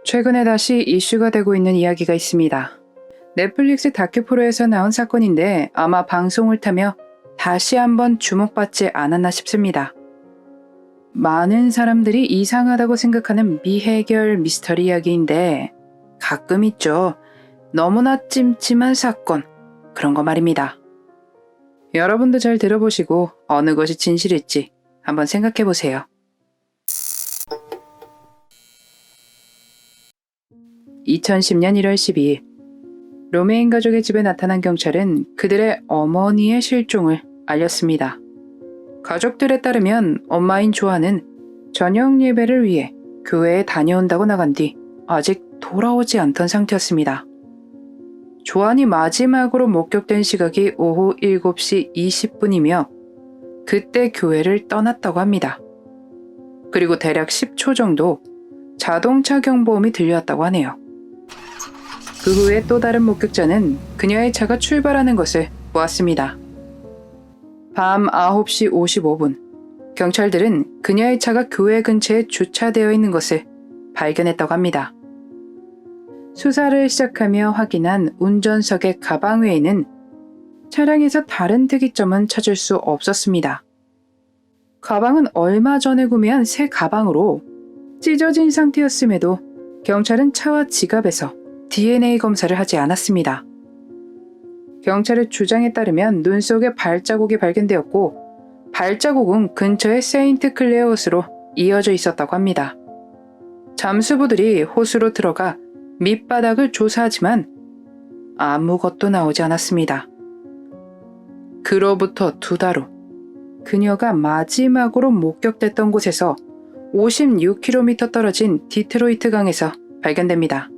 최근에 다시 이슈가 되고 있는 이야기가 있습니다. 넷플릭스 다큐 프로에서 나온 사건인데 아마 방송을 타며 다시 한번 주목받지 않았나 싶습니다. 많은 사람들이 이상하다고 생각하는 미해결 미스터리 이야기인데 가끔 있죠. 너무나 찜찜한 사건, 그런 거 말입니다. 여러분도 잘 들어보시고 어느 것이 진실일지 한번 생각해 보세요. 2010년 1월 12일 로메인 가족의 집에 나타난 경찰은 그들의 어머니의 실종을 알렸습니다. 가족들에 따르면 엄마인 조안은 저녁 예배를 위해 교회에 다녀온다고 나간 뒤 아직 돌아오지 않던 상태였습니다. 조안이 마지막으로 목격된 시각이 오후 7시 20분이며 그때 교회를 떠났다고 합니다. 그리고 대략 10초 정도 자동차 경보음이 들려왔다고 하네요. 그 후에 또 다른 목격자는 그녀의 차가 출발하는 것을 보았습니다. 밤 9시 55분, 경찰들은 그녀의 차가 교회 근처에 주차되어 있는 것을 발견했다고 합니다. 수사를 시작하며 확인한 운전석의 가방 외에는 차량에서 다른 특이점은 찾을 수 없었습니다. 가방은 얼마 전에 구매한 새 가방으로 찢어진 상태였음에도 경찰은 차와 지갑에서 DNA 검사를 하지 않았습니다. 경찰의 주장에 따르면 눈 속에 발자국이 발견되었고 발자국은 근처의 세인트 클레어 호수로 이어져 있었다고 합니다. 잠수부들이 호수로 들어가 밑바닥을 조사하지만 아무것도 나오지 않았습니다. 그로부터 2달 후 그녀가 마지막으로 목격됐던 곳에서 56km 떨어진 디트로이트 강에서 발견됩니다.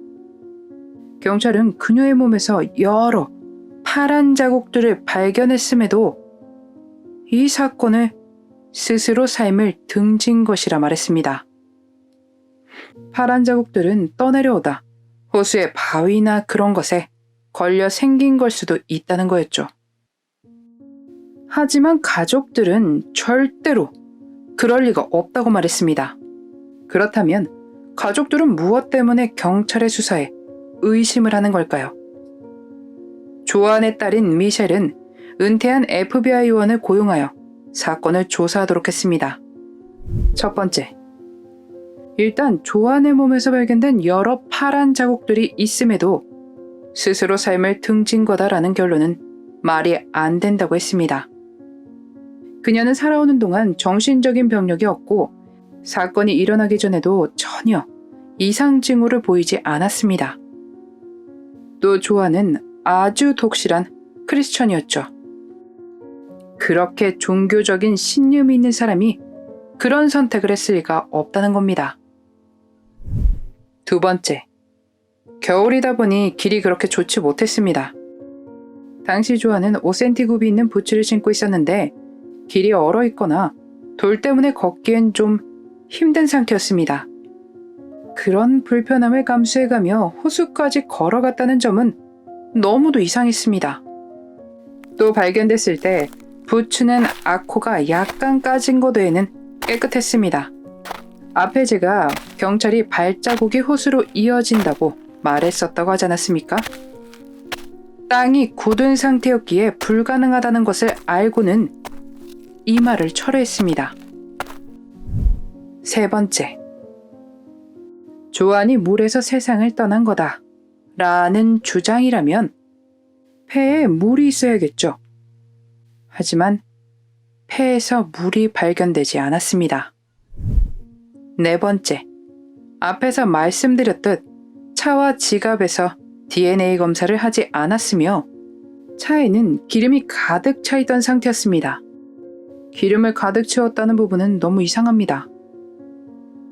경찰은 그녀의 몸에서 여러 파란 자국들을 발견했음에도 이 사건을 스스로 삶을 등진 것이라 말했습니다. 파란 자국들은 떠내려오다 호수의 바위나 그런 것에 걸려 생긴 걸 수도 있다는 거였죠. 하지만 가족들은 절대로 그럴 리가 없다고 말했습니다. 그렇다면 가족들은 무엇 때문에 경찰의 수사에 의심을 하는 걸까요? 조안의 딸인 미셸은 은퇴한 FBI 요원을 고용하여 사건을 조사하도록 했습니다. 첫 번째, 일단 조안의 몸에서 발견된 여러 파란 자국들이 있음에도 스스로 삶을 등진 거다라는 결론은 말이 안 된다고 했습니다. 그녀는 살아오는 동안 정신적인 병력이 없고 사건이 일어나기 전에도 전혀 이상 징후를 보이지 않았습니다. 또 조안은 아주 독실한 크리스천이었죠. 그렇게 종교적인 신념이 있는 사람이 그런 선택을 했을 리가 없다는 겁니다. 두 번째, 겨울이다 보니 길이 그렇게 좋지 못했습니다. 당시 조안은 5cm 굽이 있는 부츠를 신고 있었는데 길이 얼어 있거나 돌 때문에 걷기엔 좀 힘든 상태였습니다. 그런 불편함을 감수해가며 호수까지 걸어갔다는 점은 너무도 이상했습니다. 또 발견됐을 때 부츠는 아코가 약간 까진 것 외에는 깨끗했습니다. 앞에 제가 경찰이 발자국이 호수로 이어진다고 말했었다고 하지 않았습니까? 땅이 굳은 상태였기에 불가능하다는 것을 알고는 이 말을 철회했습니다. 세 번째, 조안이 물에서 세상을 떠난 거다 라는 주장이라면 폐에 물이 있어야겠죠. 하지만 폐에서 물이 발견되지 않았습니다. 네 번째, 앞에서 말씀드렸듯 차와 지갑에서 DNA 검사를 하지 않았으며 차에는 기름이 가득 차 있던 상태였습니다. 기름을 가득 채웠다는 부분은 너무 이상합니다.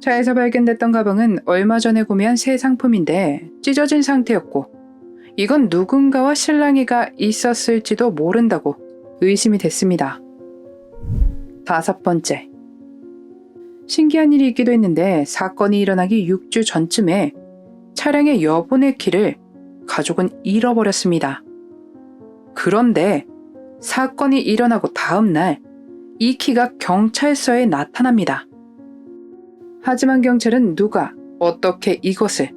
차에서 발견됐던 가방은 얼마 전에 구매한 새 상품인데 찢어진 상태였고 이건 누군가와 실랑이가 있었을지도 모른다고 의심이 됐습니다. 다섯 번째, 신기한 일이 있기도 했는데 사건이 일어나기 6주 전쯤에 차량의 여분의 키를 가족은 잃어버렸습니다. 그런데 사건이 일어나고 다음 날 이 키가 경찰서에 나타납니다. 하지만 경찰은 누가 어떻게 이것을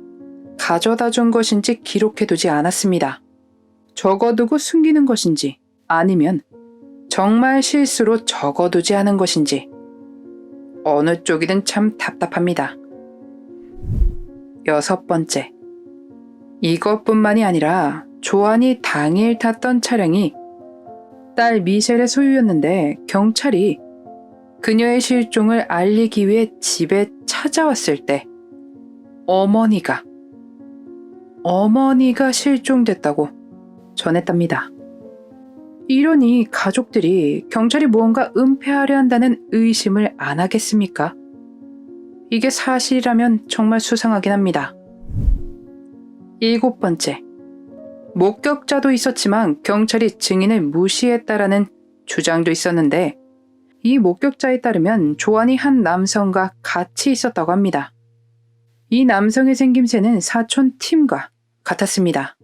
가져다 준 것인지 기록해두지 않았습니다. 적어두고 숨기는 것인지 아니면 정말 실수로 적어두지 않은 것인지 어느 쪽이든 참 답답합니다. 6번째. 이것뿐만이 아니라 조안이 당일 탔던 차량이 딸 미셸의 소유였는데 경찰이 그녀의 실종을 알리기 위해 집에 찾아왔을 때 어머니가 실종됐다고 전했답니다. 이러니 가족들이 경찰이 무언가 은폐하려 한다는 의심을 안 하겠습니까? 이게 사실이라면 정말 수상하긴 합니다. 7번째. 목격자도 있었지만 경찰이 증인을 무시했다라는 주장도 있었는데 이 목격자에 따르면 조안이 한 남성과 같이 있었다고 합니다. 이 남성의 생김새는 사촌 팀과 같았습니다.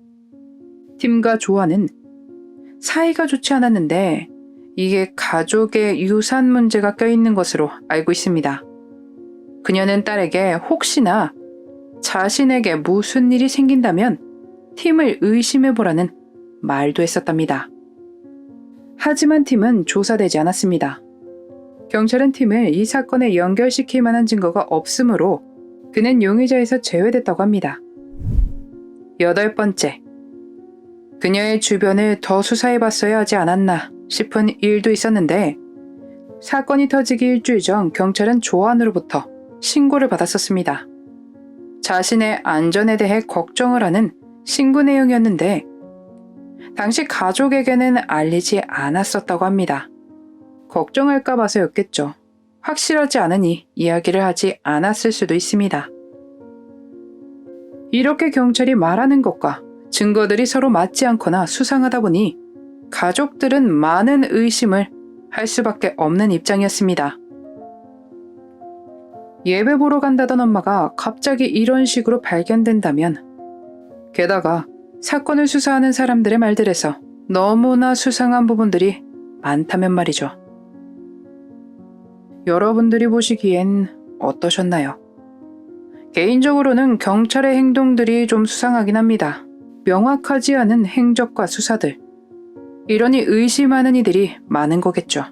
팀과 조안은 사이가 좋지 않았는데 이게 가족의 유산 문제가 껴있는 것으로 알고 있습니다. 그녀는 딸에게 혹시나 자신에게 무슨 일이 생긴다면 팀을 의심해보라는 말도 했었답니다. 하지만 팀은 조사되지 않았습니다. 경찰은 팀을 이 사건에 연결시킬 만한 증거가 없으므로 그는 용의자에서 제외됐다고 합니다. 8번째. 그녀의 주변을 더 수사해봤어야 하지 않았나 싶은 일도 있었는데 사건이 터지기 일주일 전 경찰은 조안으로부터 신고를 받았었습니다. 자신의 안전에 대해 걱정을 하는 신고 내용이었는데 당시 가족에게는 알리지 않았었다고 합니다. 걱정할까 봐서였겠죠. 확실하지 않으니 이야기를 하지 않았을 수도 있습니다. 이렇게 경찰이 말하는 것과 증거들이 서로 맞지 않거나 수상하다 보니 가족들은 많은 의심을 할 수밖에 없는 입장이었습니다. 예배 보러 간다던 엄마가 갑자기 이런 식으로 발견된다면 게다가 사건을 수사하는 사람들의 말들에서 너무나 수상한 부분들이 많다면 말이죠. 여러분들이 보시기엔 어떠셨나요? 개인적으로는 경찰의 행동들이 좀 수상하긴 합니다. 명확하지 않은 행적과 수사들. 이러니 의심하는 이들이 많은 거겠죠.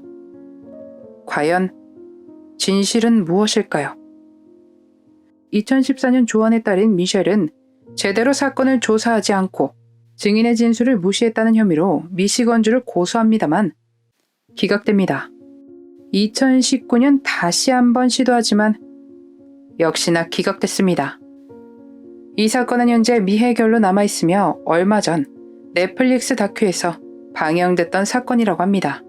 과연 진실은 무엇일까요? 2014년 조안의 딸인 미셸은 제대로 사건을 조사하지 않고 증인의 진술을 무시했다는 혐의로 미시건주를 고소합니다만 기각됩니다. 2019년 다시 한번 시도하지만 역시나 기각됐습니다. 이 사건은 현재 미해결로 남아있으며 얼마 전 넷플릭스 다큐에서 방영됐던 사건이라고 합니다.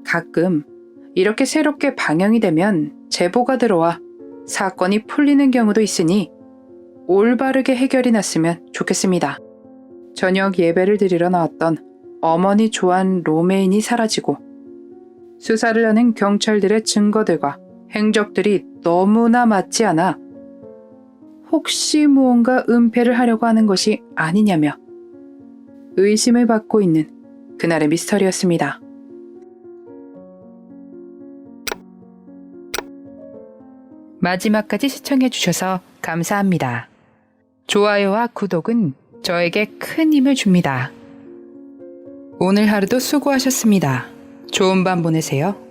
가끔 이렇게 새롭게 방영이 되면 제보가 들어와 사건이 풀리는 경우도 있으니 올바르게 해결이 났으면 좋겠습니다. 저녁 예배를 드리러 나왔던 어머니 조안 로메인이 사라지고 수사를 하는 경찰들의 증거들과 행적들이 너무나 맞지 않아 혹시 무언가 은폐를 하려고 하는 것이 아니냐며 의심을 받고 있는 그날의 미스터리였습니다. 마지막까지 시청해주셔서 감사합니다. 좋아요와 구독은 저에게 큰 힘을 줍니다. 오늘 하루도 수고하셨습니다. 좋은 밤 보내세요.